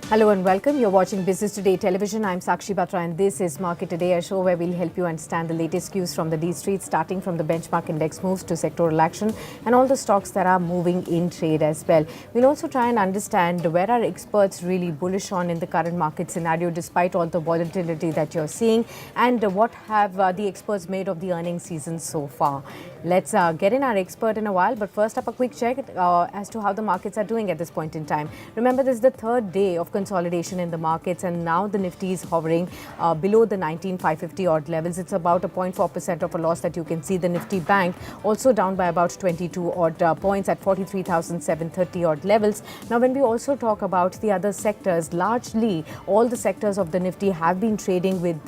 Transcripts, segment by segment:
Hello and welcome. You're watching Business Today Television. I'm Sakshi Batra and this is Market Today, a show where we'll help you understand the latest cues from the D Street, starting from the benchmark index moves to sectoral action and all the stocks that are moving in trade as well. We'll also try and understand where are experts really bullish on in the current market scenario despite all the volatility that you're seeing, and what have the experts made of the earnings season so far. Let's get in our expert in a while, but first up a quick check as to how the markets are doing at this point in time. Remember, this is the third day of consolidation in the markets, and now the Nifty is hovering below the 19,550 odd levels. It's about a 0.4% of a loss that you can see. The Nifty Bank also down by about 22 odd points at 43,730 odd levels. Now, when we also talk about the other sectors, largely all the sectors of the Nifty have been trading with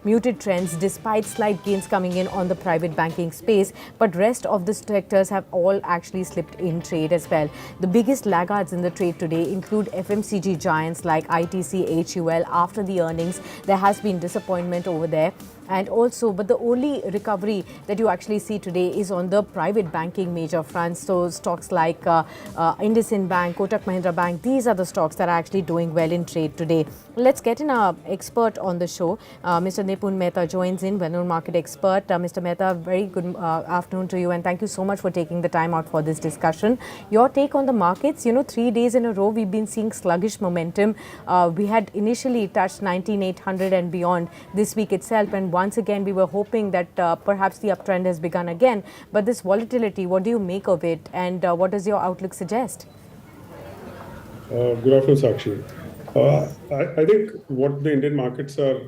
muted trends despite slight gains coming in on the private banking space. But rest of the sectors have all actually slipped in trade as well. The biggest laggards in the trade today include FMCG giants like ITC, HUL. After the earnings, there has been disappointment over there. And also, but the only recovery that you actually see today is on the private banking major fronts. So stocks like IndusInd Bank, Kotak Mahindra Bank, these are the stocks that are actually doing well in trade today. Let's get in our expert on the show. Mr. Nipun Mehta joins in, well-known market expert. Mr. Mehta, very good afternoon to you, and thank you so much for taking the time out for this discussion. Your take on the markets? 3 days in a row we've been seeing sluggish momentum. We had initially touched 19,800 and beyond this week itself, and once again we were hoping that perhaps the uptrend has begun again. But this volatility, what do you make of it, and what does your outlook suggest? Good afternoon, Sakshi. I think what the Indian markets are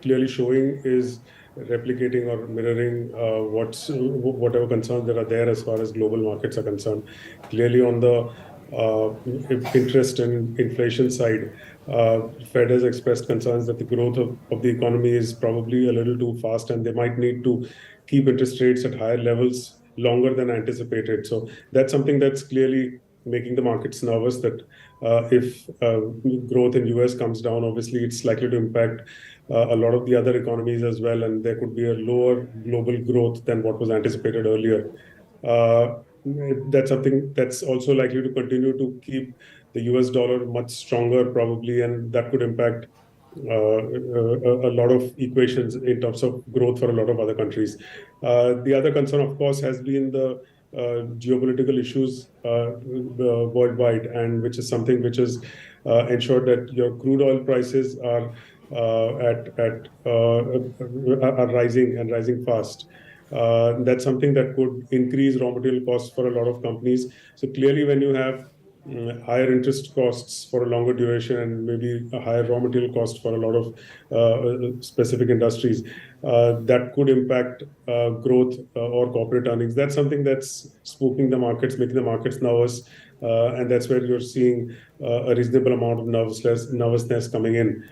clearly showing is replicating or mirroring whatever concerns that are there as far as global markets are concerned. Clearly, on the interest and inflation side, Fed has expressed concerns that the growth of the economy is probably a little too fast, and they might need to keep interest rates at higher levels longer than anticipated. So that's something that's clearly making the markets nervous that if growth in US comes down, obviously it's likely to impact a lot of the other economies as well, and there could be a lower global growth than what was anticipated earlier. That's something that's also likely to continue to keep the US dollar much stronger probably, and that could impact a lot of equations in terms of growth for a lot of other countries. The other concern, of course, has been the geopolitical issues worldwide, and which is something which has ensured that your crude oil prices are rising and rising fast. That's something that could increase raw material costs for a lot of companies. So clearly, when you have higher interest costs for a longer duration and maybe a higher raw material cost for a lot of specific industries, that could impact growth or corporate earnings. That's something that's spooking the markets, making the markets nervous, and that's where you're seeing a reasonable amount of nervousness coming in,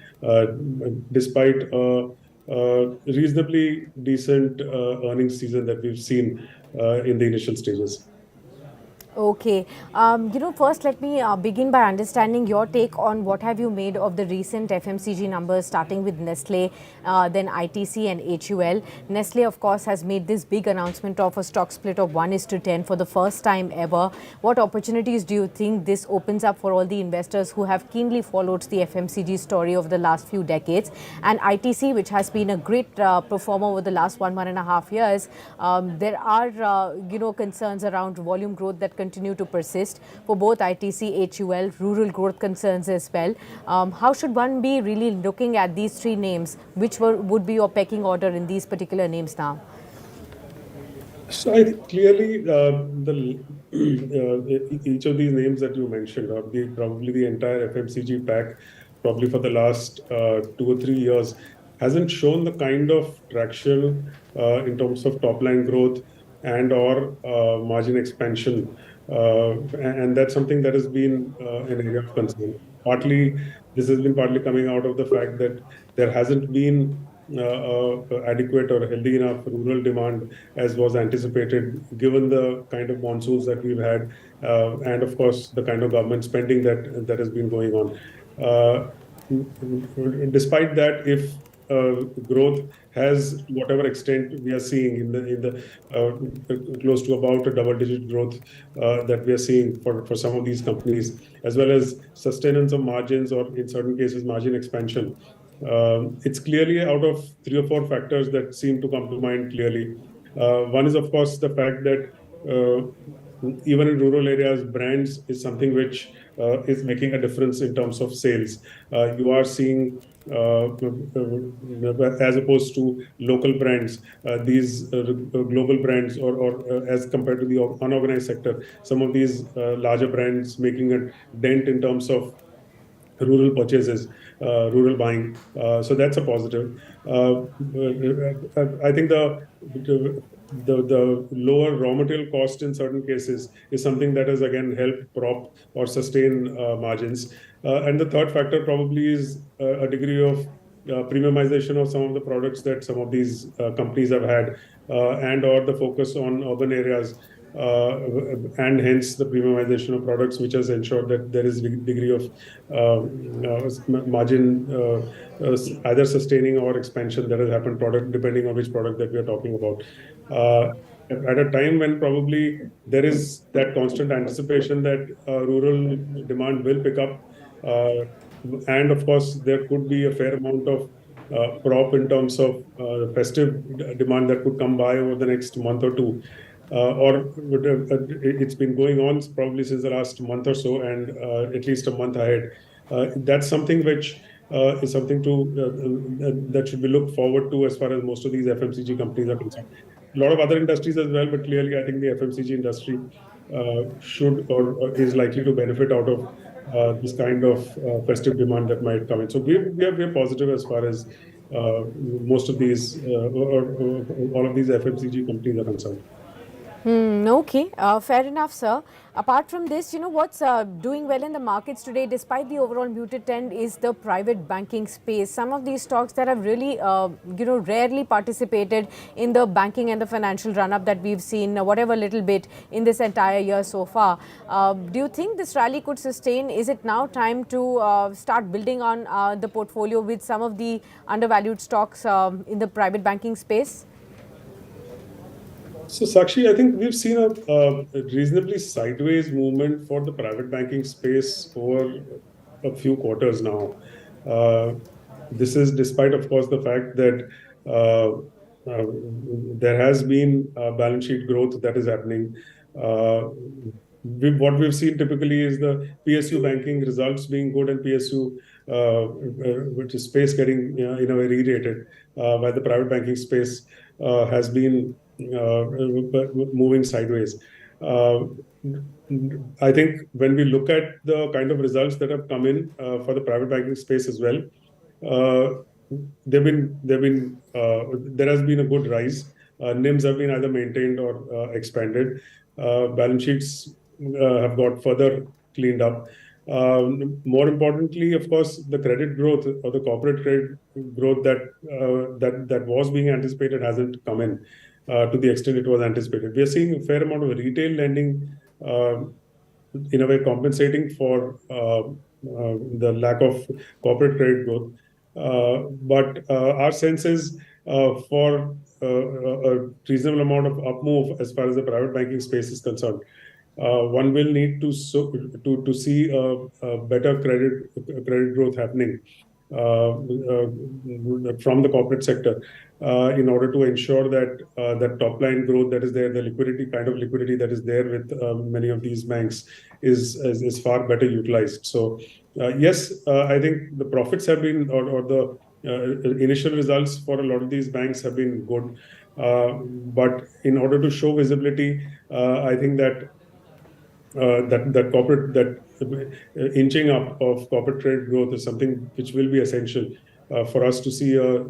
despite reasonably decent earnings season that we've seen in the initial stages. Okay. First let me begin by understanding your take on what have you made of the recent FMCG numbers, starting with Nestle, then ITC and HUL. Nestle, of course, has made this big announcement of a stock split of 1:10 for the first time ever. What opportunities do you think this opens up for all the investors who have keenly followed the FMCG story over the last few decades? And ITC, which has been a great performer over the last 1.5 years, there are, concerns around volume growth that continue to persist for both ITC, HUL, rural growth concerns as well. How should one be really looking at these three names? Which would be your pecking order in these particular names now? So I think clearly each of these names that you mentioned, or probably the entire FMCG pack, probably for the last 2 or 3 years, hasn't shown the kind of traction in terms of top line growth and or margin expansion, and that's something that has been an area of concern. Partly, this has been partly coming out of the fact that there hasn't been adequate or healthy enough rural demand as was anticipated, given the kind of monsoons that we've had, and of course the kind of government spending that has been going on. Despite that, if growth has, to whatever extent we are seeing in the close to about a double-digit growth that we are seeing for some of these companies, as well as sustenance of margins or in certain cases margin expansion. It's clearly out of three or four factors that seem to come to mind clearly. One is, of course, the fact that even in rural areas, brands is something which is making a difference in terms of sales. You are seeing, as opposed to local brands, these global brands, or as compared to the unorganized sector, some of these larger brands making a dent in terms of rural purchases, rural buying. So that's a positive. I think the lower raw material cost in certain cases is something that has again helped prop or sustain margins. And the third factor probably is a degree of premiumization of some of the products that some of these companies have had, and or the focus on urban areas, and hence the premiumization of products, which has ensured that there is a degree of margin either sustaining or expansion that has happened, product depending on which product that we are talking about. At a time when probably there is that constant anticipation that rural demand will pick up, and of course there could be a fair amount of prop in terms of festive demand that could come by over the next month or two, or it's been going on probably since the last month or so, and at least a month ahead. That's something which is something that should be looked forward to as far as most of these FMCG companies are concerned. A lot of other industries as well, but clearly I think the FMCG industry should or is likely to benefit out of this kind of festive demand that might come in. So we're positive as far as most of these or all of these FMCG companies are concerned. Okay, fair enough, sir. Apart from this, what's doing well in the markets today, despite the overall muted trend, is the private banking space. Some of these stocks that have really, rarely participated in the banking and the financial run-up that we've seen, whatever little bit in this entire year so far. Do you think this rally could sustain? Is it now time to start building on the portfolio with some of the undervalued stocks in the private banking space? So, Sakshi, I think we've seen a reasonably sideways movement for the private banking space over a few quarters now. This is despite, of course, the fact that there has been balance sheet growth that is happening. What we've seen typically is the PSU banking results being good, and PSU, which is space getting in a way re-rated, while the private banking space has been moving sideways. I think when we look at the kind of results that have come in for the private banking space as well, there has been a good rise. NIMs have been either maintained or expanded. Balance sheets have got further cleaned up. More importantly, of course, the credit growth or the corporate credit growth that was being anticipated hasn't come in to the extent it was anticipated. We are seeing a fair amount of retail lending, in a way compensating for the lack of corporate credit growth. But our sense is for a reasonable amount of up move as far as the private banking space is concerned, one will need to see a better credit growth happening from the corporate sector in order to ensure that that top line growth that is there, the kind of liquidity that is there with many of these banks is far better utilized. So yes, I think the profits have been or the initial results for a lot of these banks have been good, but in order to show visibility, I think that inching up of corporate credit growth is something which will be essential for us to see a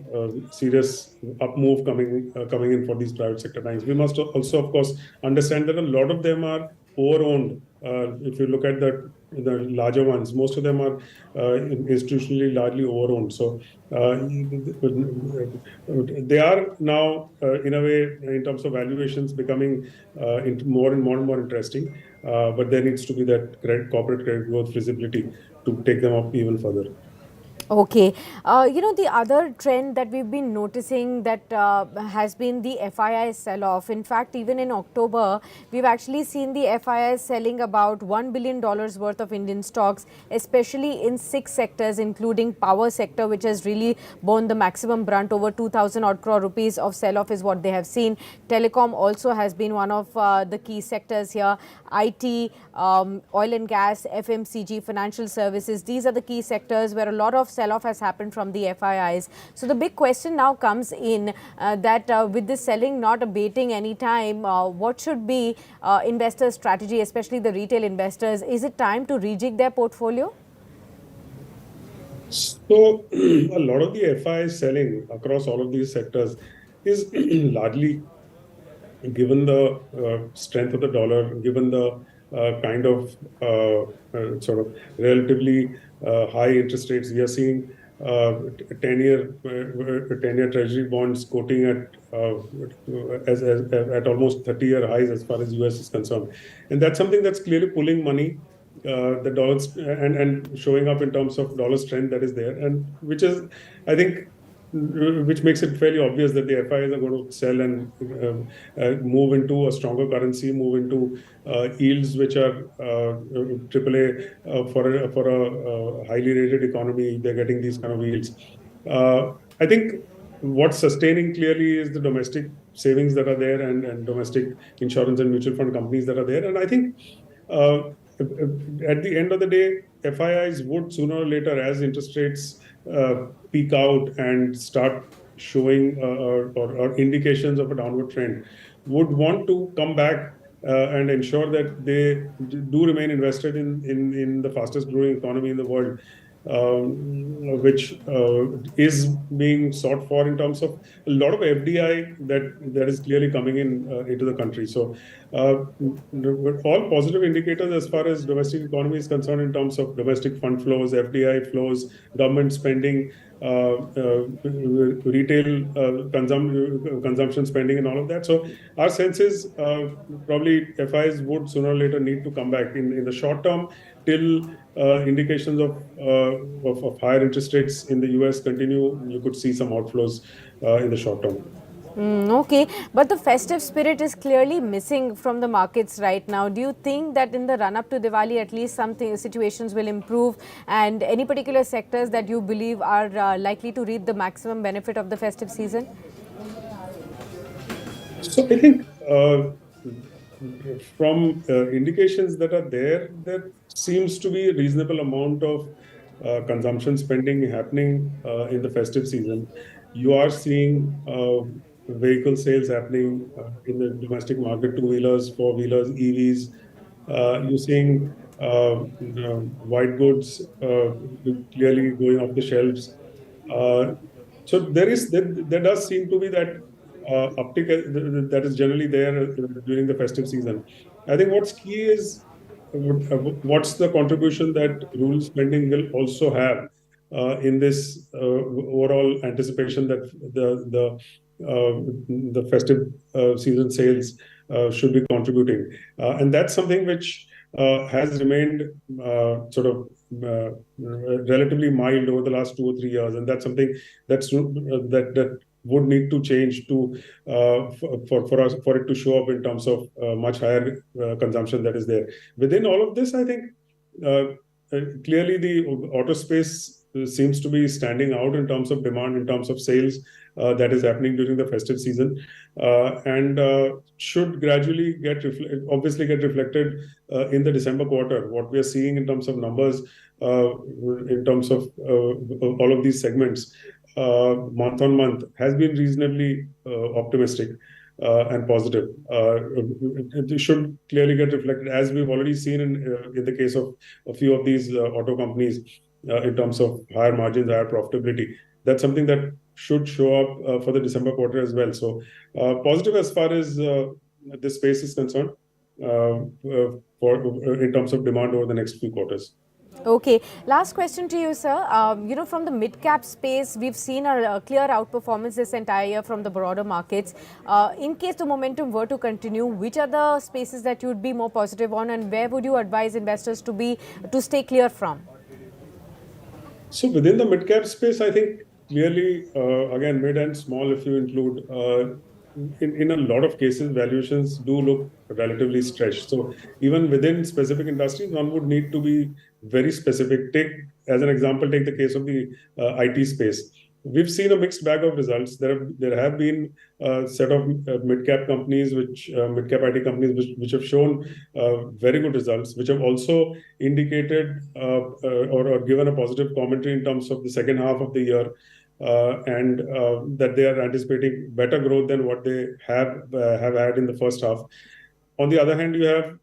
serious up move coming in for these private sector banks. We must also, of course, understand that a lot of them are over-owned. If you look at the larger ones, most of them are institutionally largely over-owned. So they are now, in a way, in terms of valuations, becoming more and more interesting. But there needs to be that corporate credit growth visibility to take them up even further. Okay. The other trend that we've been noticing that has been the FII sell-off. In fact, even in October, we've actually seen the FII selling about $1 billion worth of Indian stocks, especially in 6 sectors, including power sector, which has really borne the maximum brunt. Over 2,000 odd crore rupees of sell-off is what they have seen. Telecom also has been one of the key sectors here. IT, oil and gas, FMCG, financial services. These are the key sectors where a lot of sell-off has happened from the FIIs. So the big question now comes in that with this selling not abating anytime, what should be investors' strategy, especially the retail investors? Is it time to rejig their portfolio? So a lot of the FI selling across all of these sectors is largely given the strength of the dollar, given the kind of sort of relatively high interest rates, we are seeing 10-year treasury bonds quoting at almost 30-year highs as far as US is concerned, and that's something that's clearly pulling money. The dollars and showing up in terms of dollar strength that is there, and which is, I think, which makes it fairly obvious that the FIs are going to sell and move into a stronger currency, move into yields which are AAA for a highly rated economy. They're getting these kind of yields. I think what's sustaining clearly is the domestic savings that are there and domestic insurance and mutual fund companies that are there. And I think uh, at the end of the day, FIIs would sooner or later, as interest rates peak out and start showing or indications of a downward trend, would want to come back and ensure that they do remain invested in the fastest growing economy in the world, which is being sought for in terms of a lot of FDI that is clearly coming in into the country. So all positive indicators as far as domestic economy is concerned in terms of domestic fund flows, FDI flows, government spending, retail consumption spending, and all of that. So our sense is probably FIs would sooner or later need to come back in the short term till indications of higher interest rates in the US continue. You could see some outflows in the short term. Okay, but the festive spirit is clearly missing from the markets right now. Do you think that in the run up to Diwali, at least something situations will improve, and any particular sectors that you believe are likely to reap the maximum benefit of the festive season? So I think from indications that are there, there seems to be a reasonable amount of consumption spending happening in the festive season. You are seeing vehicle sales happening in the domestic market, two-wheelers, four-wheelers, EVs. You're seeing white goods clearly going off the shelves. Uh, so there does seem to be that uptick that is generally there during the festive season. I think what's key is what's the contribution that rural spending will also have in this overall anticipation that the festive season sales should be contributing, and that's something which has remained sort of relatively mild over the last 2 or 3 years, and that's something that would need to change to for us for it to show up in terms of much higher consumption that is there. Within all of this, I think uh, clearly the auto space seems to be standing out in terms of demand, in terms of sales that is happening during the festive season, and should gradually obviously get reflected in the December quarter. What we are seeing in terms of numbers, in terms of all of these segments, month on month, has been reasonably optimistic and positive. It should clearly get reflected, as we've already seen in the case of a few of these auto companies, in terms of higher margins, higher profitability. That's something that should show up for the December quarter as well. So positive as far as this space is concerned, for in terms of demand over the next few quarters. Okay, last question to you, sir. From the mid-cap space, we've seen a clear outperformance this entire year from the broader markets. In case the momentum were to continue, which are the spaces that you would be more positive on, and where would you advise investors to stay clear from? So within the mid-cap space, I think clearly, again, mid and small, if you include, in a lot of cases, valuations do look relatively stretched. So even within specific industries, one would need to be very specific. Take, as an example, take the case of the IT space. We've seen a mixed bag of results. There have been a set of mid-cap companies, mid-cap IT companies, which have shown very good results, which have also indicated or given a positive commentary in terms of the second half of the year, and that they are anticipating better growth than what they have had in the first half. On the other hand, you have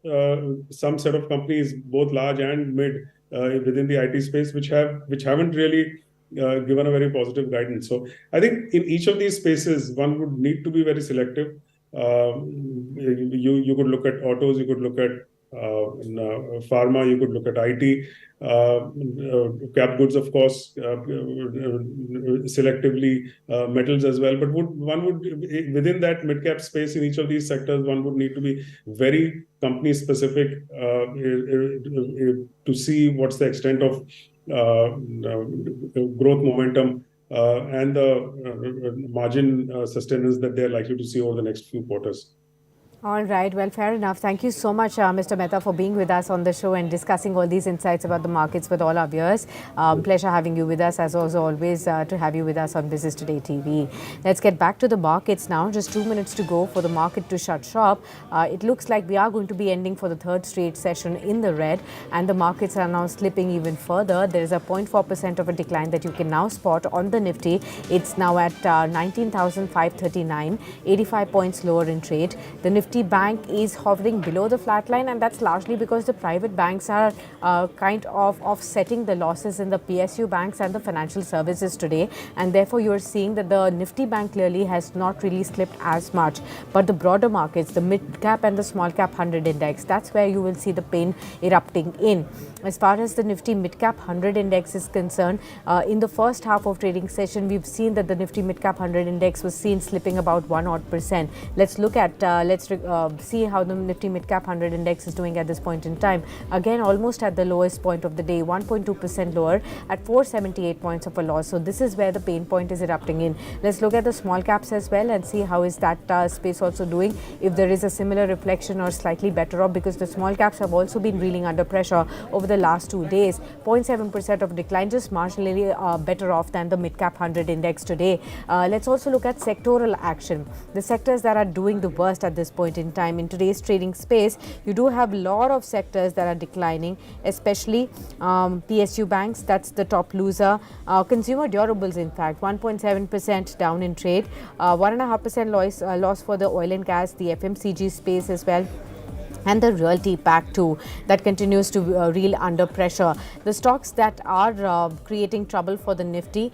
some set of companies, both large and mid, within the IT space, which haven't really given a very positive guidance. So I think in each of these spaces, one would need to be very selective. You could look at autos, you could look at pharma, you could look at IT, cap goods, of course, selectively metals as well. But one would within that mid cap space in each of these sectors, one would need to be very company specific to see what's the extent of growth momentum and the margin sustenance that they're likely to see over the next few quarters. All right. Well, fair enough. Thank you so much, Mr. Mehta, for being with us on the show and discussing all these insights about the markets with all our viewers. Pleasure having you with us, as always, to have you with us on Business Today TV. Let's get back to the markets now. Just 2 minutes to go for the market to shut shop. It looks like we are going to be ending for the third straight session in the red, and the markets are now slipping even further. There is a 0.4% of a decline that you can now spot on the Nifty. It's now at 19,539, 85 points lower in trade. The Nifty bank is hovering below the flat line, and that's largely because the private banks are kind of offsetting the losses in the PSU banks and the financial services today, and therefore you're seeing that the Nifty bank clearly has not really slipped as much. But the broader markets, the mid cap and the small cap 100 index, that's where you will see the pain erupting in. As far as the Nifty mid cap 100 index is concerned, in the first half of trading session, we've seen that the Nifty mid cap 100 index was seen slipping about 1% odd. Let's look at see how the Nifty Mid Cap 100 index is doing at this point in time. Again, almost at the lowest point of the day, 1.2% lower at 478 points of a loss. So this is where the pain point is erupting in. Let's look at the small caps as well and see how is that space also doing. If there is a similar reflection or slightly better off, because the small caps have also been reeling under pressure over the last 2 days. 0.7% of decline, just marginally better off than the Mid Cap 100 index today. Let's also look at sectoral action. The sectors that are doing the worst at this point in time in today's trading space, you do have a lot of sectors that are declining, especially PSU banks. That's the top loser. Consumer durables, in fact, 1.7% down in trade, 1.5% loss for the oil and gas, the FMCG space as well, and the realty pack too, that continues to reel under pressure. The stocks that are creating trouble for the Nifty,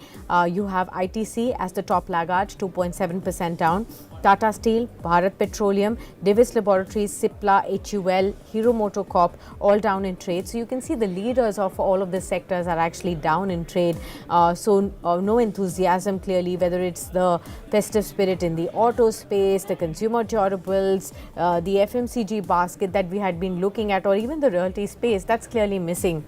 you have ITC as the top laggard, 2.7% down. Tata Steel, Bharat Petroleum, Divis Laboratories, Cipla, HUL, Hero MotoCorp, all down in trade. So you can see the leaders of all of the sectors are actually down in trade. So no enthusiasm clearly, whether it's the festive spirit in the auto space, the consumer durables, the FMCG basket that we had been looking at, or even the realty space, that's clearly missing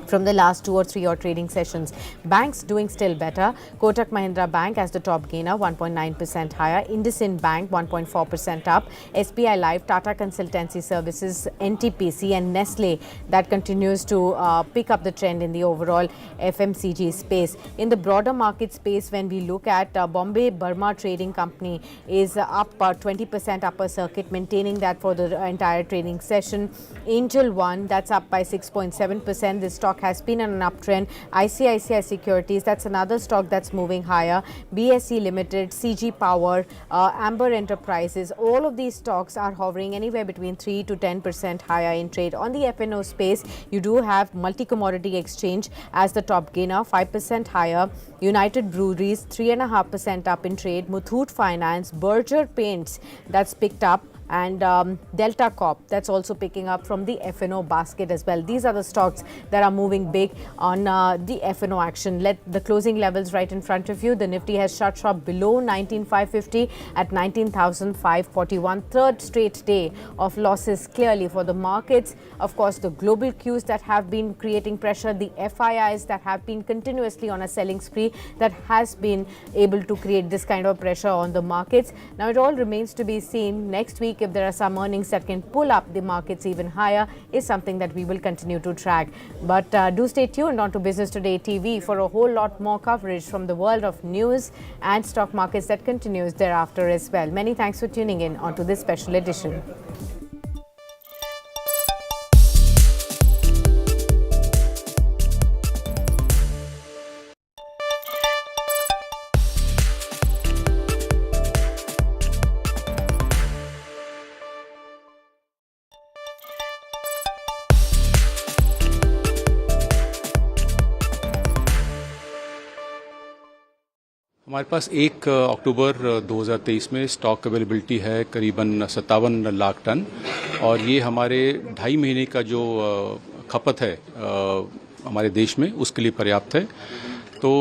from the last 2 or 3 odd trading sessions. Banks doing still better. Kotak Mahindra Bank as the top gainer, 1.9% higher. IndusInd Bank, 1.4% up. SBI Life, Tata Consultancy Services, NTPC and Nestle, that continues to pick up the trend in the overall FMCG space. In the broader market space, when we look at Bombay Burma Trading Company is up 20% upper circuit, maintaining that for the entire trading session. Angel One, that's up by 6.7%. This stock has been on an uptrend. ICICI Securities, that's another stock that's moving higher. BSE Limited, CG Power, Amber Enterprises, all of these stocks are hovering anywhere between 3 to 10% higher in trade. On the FNO space, you do have Multi Commodity Exchange as the top gainer, 5% higher. United Breweries, 3.5% up in trade. Muthoot Finance, Berger Paints, that's picked up and Delta Corp, that's also picking up from the F&O basket as well. These are the stocks that are moving big on the F&O action. Let the closing levels right in front of you. The Nifty has shut shop below 19,550 at 19,541. Third straight day of losses clearly for the markets. Of course, the global cues that have been creating pressure, the FIIs that have been continuously on a selling spree, that has been able to create this kind of pressure on the markets. Now it all remains to be seen next week if there are some earnings that can pull up the markets even higher is something that we will continue to track. But do stay tuned on to Business Today TV for a whole lot more coverage from the world of news and stock markets that continues thereafter as well. Many thanks for tuning in onto this special edition. हमारे पास 1 अक्टूबर 2023 में stock availability है करीबन 57 lakh ton और ये हमारे 2.5 महीने का जो खपत है हमारे देश में उसके लिए पर्याप्त है। तो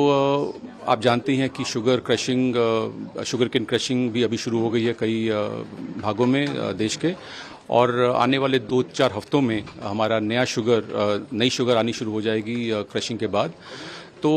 आप जानते हैं कि शुगर केन क्रशिंग भी अभी शुरू हो गई है कई भागों में देश के और आने वाले 2-4 हफ्तों में हमारा नई शुगर आनी शुरू हो जाएगी क्रशिंग के बाद। तो